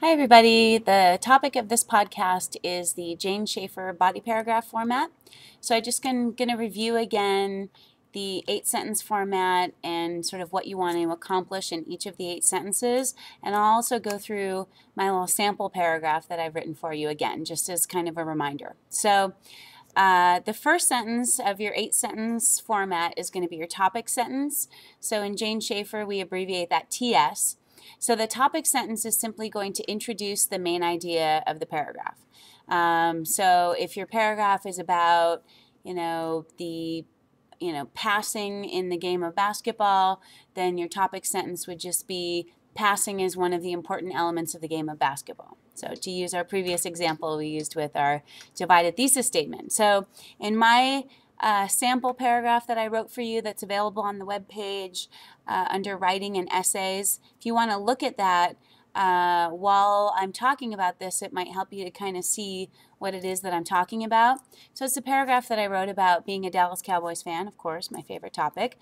Hi, everybody. The topic of this podcast is the Jane Schaeffer body paragraph format. So I'm just going to review again the 8-sentence format and sort of what you want to accomplish in each of the 8 sentences. And I'll also go through my little sample paragraph that I've written for you again, just as kind of a reminder. So the first sentence of your 8-sentence format is going to be your topic sentence. So in Jane Schaeffer, we abbreviate that TS. So the topic sentence is simply going to introduce the main idea of the paragraph. So if your paragraph is about, passing in the game of basketball, then your topic sentence would just be passing is one of the important elements of the game of basketball. So to use our previous example we used with our divided thesis statement. So in my sample paragraph that I wrote for you that's available on the web page under writing and essays, if you want to look at that while I'm talking about this, it might help you to kind of see what it is that I'm talking about. So it's a paragraph that I wrote about being a Dallas Cowboys fan, of course, my favorite topic.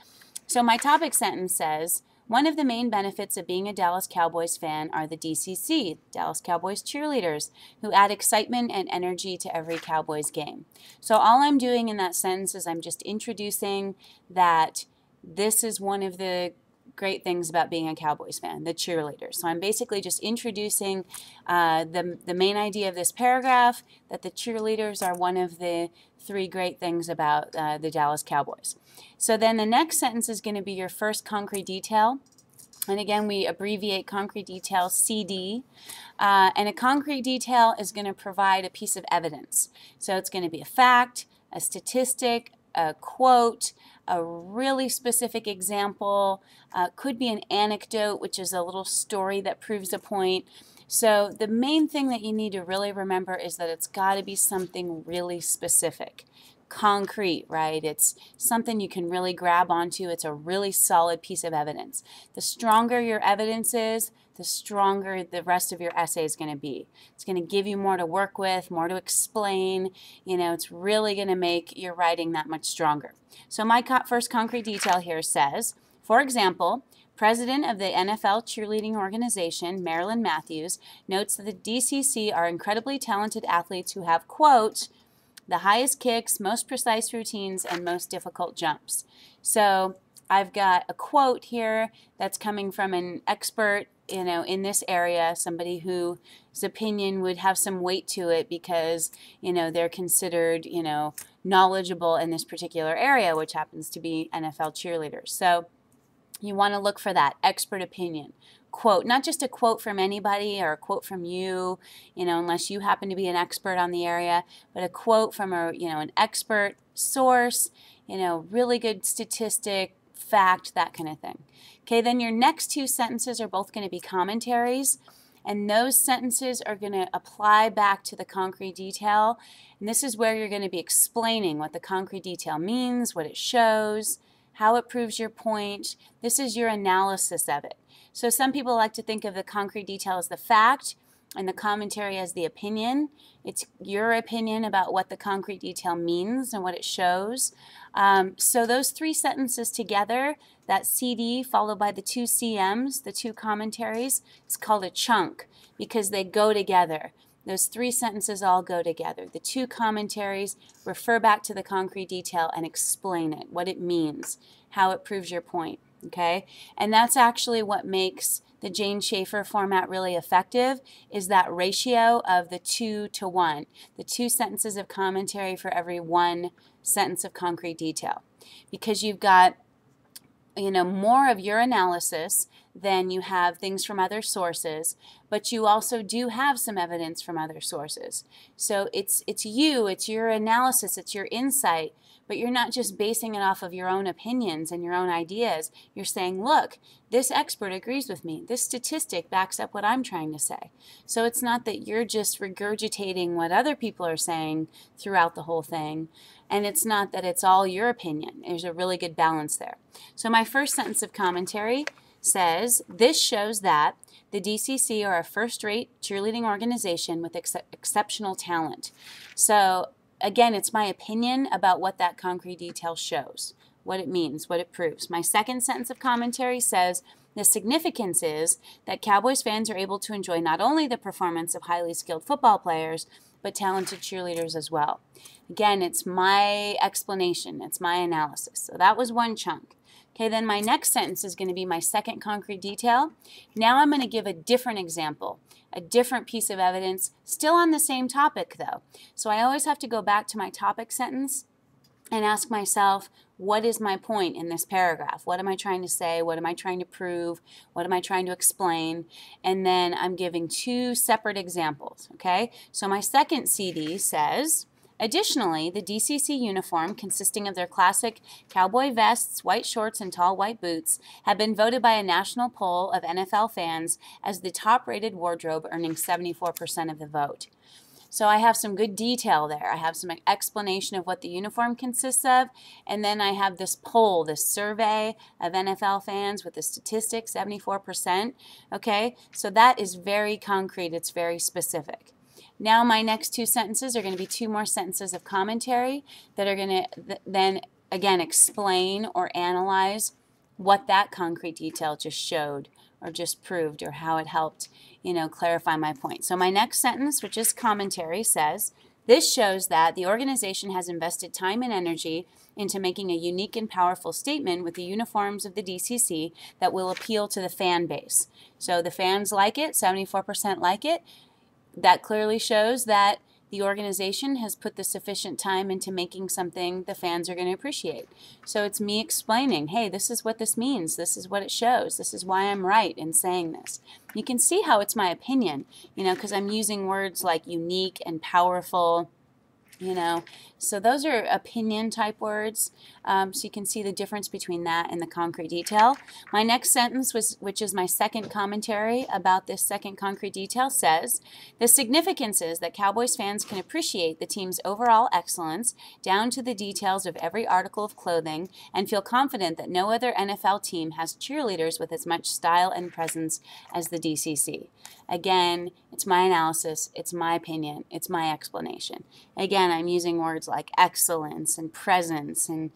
So my topic sentence says, one of the main benefits of being a Dallas Cowboys fan are the DCC, Dallas Cowboys cheerleaders, who add excitement and energy to every Cowboys game. So all I'm doing in that sentence is I'm just introducing that this is one of the great things about being a Cowboys fan, the cheerleaders. So I'm basically just introducing the main idea of this paragraph, that the cheerleaders are one of the 3 great things about the Dallas Cowboys. So then the next sentence is going to be your first concrete detail. And again, we abbreviate concrete detail CD. And a concrete detail is going to provide a piece of evidence. So it's going to be a fact, a statistic, a quote, a really specific example, could be an anecdote, which is a little story that proves a point. So the main thing that you need to really remember is that it's got to be something really specific. Concrete, right? It's something you can really grab onto. It's a really solid piece of evidence. The stronger your evidence is, the stronger the rest of your essay is going to be. It's going to give you more to work with, more to explain. It's really going to make your writing that much stronger. So my first concrete detail here says, for example, President of the NFL cheerleading organization, Marilyn Matthews, notes that the DCC are incredibly talented athletes who have, quote, the highest kicks, most precise routines, and most difficult jumps. So I've got a quote here that's coming from an expert, in this area, somebody whose opinion would have some weight to it because, they're considered, knowledgeable in this particular area, which happens to be NFL cheerleaders. So you want to look for that expert opinion. Quote, not just a quote from anybody or a quote from you, unless you happen to be an expert on the area, but a quote from an expert source, really good statistic, fact, that kind of thing. Okay, then your next 2 sentences are both going to be commentaries, and those sentences are going to apply back to the concrete detail, and this is where you're going to be explaining what the concrete detail means, what it shows, how it proves your point. This is your analysis of it. So some people like to think of the concrete detail as the fact and the commentary as the opinion. It's your opinion about what the concrete detail means and what it shows. So those 3 sentences together, that CD followed by the 2 CMs, the 2 commentaries, is called a chunk because they go together. Those 3 sentences all go together. The 2 commentaries refer back to the concrete detail and explain it, what it means, how it proves your point. Okay? And that's actually what makes the Jane Schaeffer format really effective, is that ratio of the 2 to 1, the 2 sentences of commentary for every 1 sentence of concrete detail. Because you've got more of your analysis than you have things from other sources, but you also do have some evidence from other sources. So it's your analysis, it's your insight, but you're not just basing it off of your own opinions and your own ideas. You're saying, look, this expert agrees with me. This statistic backs up what I'm trying to say. So it's not that you're just regurgitating what other people are saying throughout the whole thing, and it's not that it's all your opinion. There's a really good balance there. So my first sentence of commentary says, this shows that the DCC are a first-rate cheerleading organization with exceptional talent. So again, it's my opinion about what that concrete detail shows, what it means, what it proves. My second sentence of commentary says, The significance is that Cowboys fans are able to enjoy not only the performance of highly skilled football players, but talented cheerleaders as well. Again, it's my explanation, it's my analysis. So that was one chunk. Okay, then my next sentence is going to be my second concrete detail. Now I'm going to give a different example, a different piece of evidence, still on the same topic though. So I always have to go back to my topic sentence and ask myself, what is my point in this paragraph? What am I trying to say? What am I trying to prove? What am I trying to explain? And then I'm giving two separate examples, okay? So my second CD says, additionally, the DCC uniform, consisting of their classic cowboy vests, white shorts, and tall white boots, have been voted by a national poll of NFL fans as the top-rated wardrobe, earning 74% of the vote. So I have some good detail there. I have some explanation of what the uniform consists of, and then I have this poll, this survey of NFL fans with the statistics, 74%. Okay, so that is very concrete. It's very specific. Now my next two sentences are going to be two more sentences of commentary that are going to then, again, explain or analyze what that concrete detail just showed or just proved or how it helped, clarify my point. So my next sentence, which is commentary, says, this shows that the organization has invested time and energy into making a unique and powerful statement with the uniforms of the DCC that will appeal to the fan base. So the fans like it, 74% like it. That clearly shows that the organization has put the sufficient time into making something the fans are going to appreciate. So it's me explaining, hey, this is what this means. This is what it shows. This is why I'm right in saying this. You can see how it's my opinion, because I'm using words like unique and powerful, So those are opinion type words. So you can see the difference between that and the concrete detail. My next sentence, which is my second commentary about this second concrete detail, says, the significance is that Cowboys fans can appreciate the team's overall excellence down to the details of every article of clothing and feel confident that no other NFL team has cheerleaders with as much style and presence as the DCC. Again, it's my analysis, it's my opinion, it's my explanation. Again, I'm using words like excellence and presence and,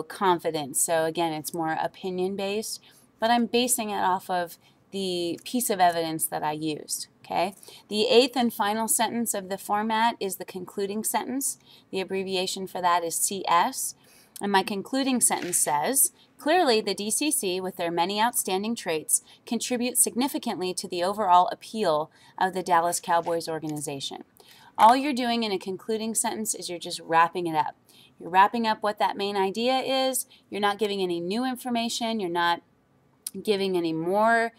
confidence. So again, it's more opinion-based, but I'm basing it off of the piece of evidence that I used, okay? The eighth and final sentence of the format is the concluding sentence. The abbreviation for that is CS. And my concluding sentence says, clearly the DCC, with their many outstanding traits, contribute significantly to the overall appeal of the Dallas Cowboys organization. All you're doing in a concluding sentence is you're just wrapping it up. You're wrapping up what that main idea is. You're not giving any new information. You're not giving any more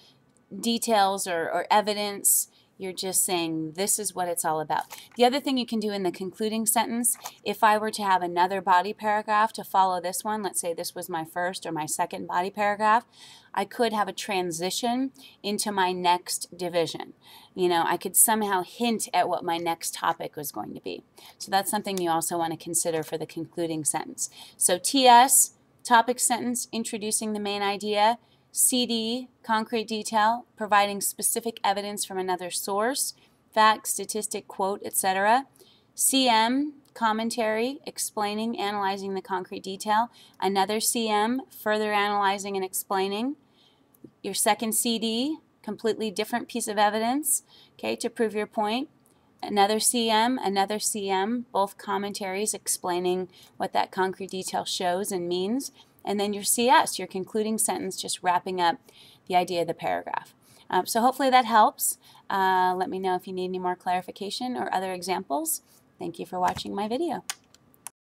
details or evidence. You're just saying this is what it's all about. The other thing you can do in the concluding sentence, if I were to have another body paragraph to follow this one, let's say this was my first or my second body paragraph, I could have a transition into my next division. I could somehow hint at what my next topic was going to be. So that's something you also want to consider for the concluding sentence. So TS, topic sentence, introducing the main idea. CD, concrete detail, providing specific evidence from another source, fact, statistic, quote, etc. CM, commentary, explaining, analyzing the concrete detail. Another CM, further analyzing and explaining. Your second CD, completely different piece of evidence, okay, to prove your point. Another CM, both commentaries explaining what that concrete detail shows and means. And then your CS, your concluding sentence, just wrapping up the idea of the paragraph. So hopefully that helps. Let me know if you need any more clarification or other examples. Thank you for watching my video.